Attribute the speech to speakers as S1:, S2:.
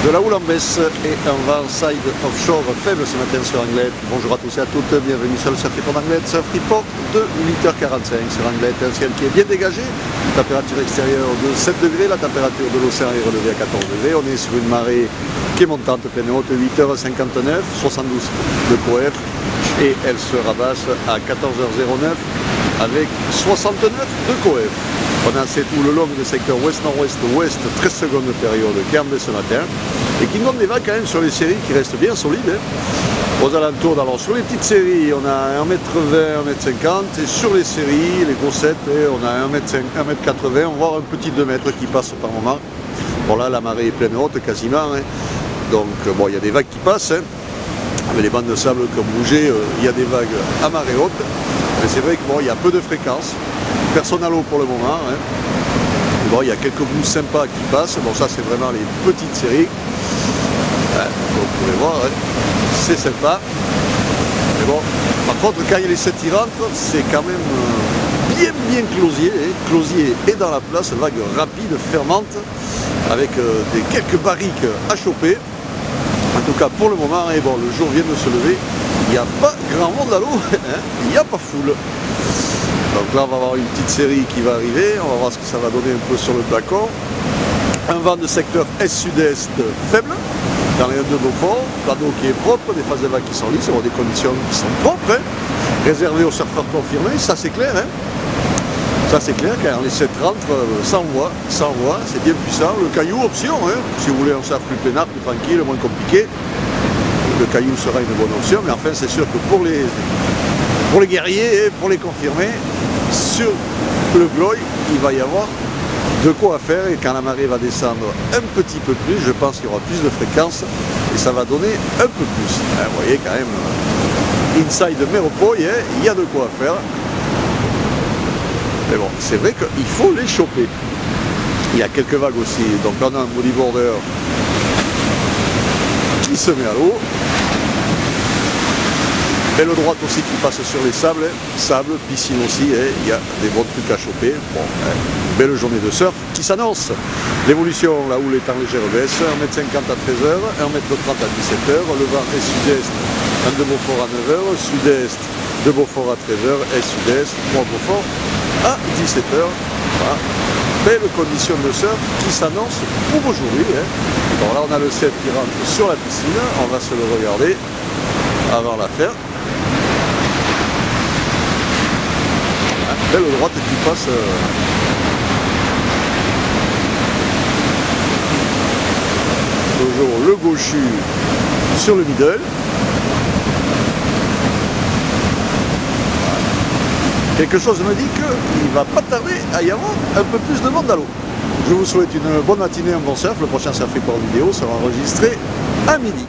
S1: de la houle en baisse et un vent side offshore faible ce matin sur Anglet. Bonjour à tous et à toutes, bienvenue sur le Surf Report Anglet, Surf Report de 8h45 sur Anglet. Un ciel qui est bien dégagé, température extérieure de 7 degrés, la température de l'océan est relevée à 14 degrés. On est sur une marée qui est montante, pleine haute, 8h59, 72 de coef et elle se rabasse à 14h09 avec 69 de coef. On a cette houle longue de secteur ouest-nord-ouest-ouest, 13 secondes de période qui est en baisse ce matin et qui donne des vagues quand même sur les séries qui restent bien solides. Aux alentours, alors sur les petites séries, on a 1m20, 1m50 et sur les séries, les grossettes, on a 1m80, on va avoir un petit 2 mètres qui passe par moment. Bon là, la marée est pleine haute quasiment, donc bon, il y a des vagues qui passent. Avec les bandes de sable qui ont bougé, il y a des vagues à marée haute. Mais c'est vrai qu'il y a peu de fréquences. Personne à l'eau pour le moment. Bon, il y a quelques bouts sympas qui passent. Bon, ça, c'est vraiment les petites séries. Vous pouvez voir, c'est sympa. Mais bon, par contre, quand il y a les 7 qui rentrent, c'est quand même bien closier. Closier est dans la place, vague rapide, fermante, avec quelques barriques à choper. En tout cas, pour le moment, et bon, le jour vient de se lever, il n'y a pas grand monde à l'eau, il n'y a pas foule. Donc là, on va avoir une petite série qui va arriver, on va voir ce que ça va donner un peu sur le Blacon. Un vent de secteur est-sud-est faible, dans les 1 de Beaufort, l'anneau qui est propre, des phases de vagues qui sont lisses, des conditions qui sont propres, réservées aux surfeurs confirmés, ça c'est clair. Ça c'est clair, car les 7 rentrent sans voix, c'est bien puissant. Le caillou, option, si vous voulez un surf plus peinard, plus tranquille, moins compliqué, le caillou sera une bonne option, mais enfin c'est sûr que pour les guerriers et pour les confirmés, sur le Gloy, il va y avoir de quoi faire, et quand la marée va descendre un petit peu plus, je pense qu'il y aura plus de fréquences, et ça va donner un peu plus. Vous voyez quand même, inside Meropoy, il y a de quoi faire. Mais bon, c'est vrai qu'il faut les choper. Il y a quelques vagues aussi. Donc on a un bodyboarder qui se met à l'eau. Belle droite aussi qui passe sur les sables. Sable, piscine aussi. Il y a des bons trucs à choper. Bon, belle journée de surf qui s'annonce. L'évolution, la houle est en légère baisse. 1m50 à 13h, 1m30 à 17h. Le vent est sud-est, de Beaufort à 9h. Sud-est de Beaufort à 13h. Et sud-est, pour Beaufort à 17h. Voilà. Belle condition de surf qui s'annonce pour aujourd'hui. Bon, là on a le 7 qui rentre sur la piscine, on va se le regarder avant la faire. Belle droite qui passe. Toujours le gauchu sur le middle. Quelque chose me dit qu'il ne va pas tarder à y avoir un peu plus de monde à l'eau. Je vous souhaite une bonne matinée, un bon surf. Le prochain Surf Report vidéo sera enregistré à midi.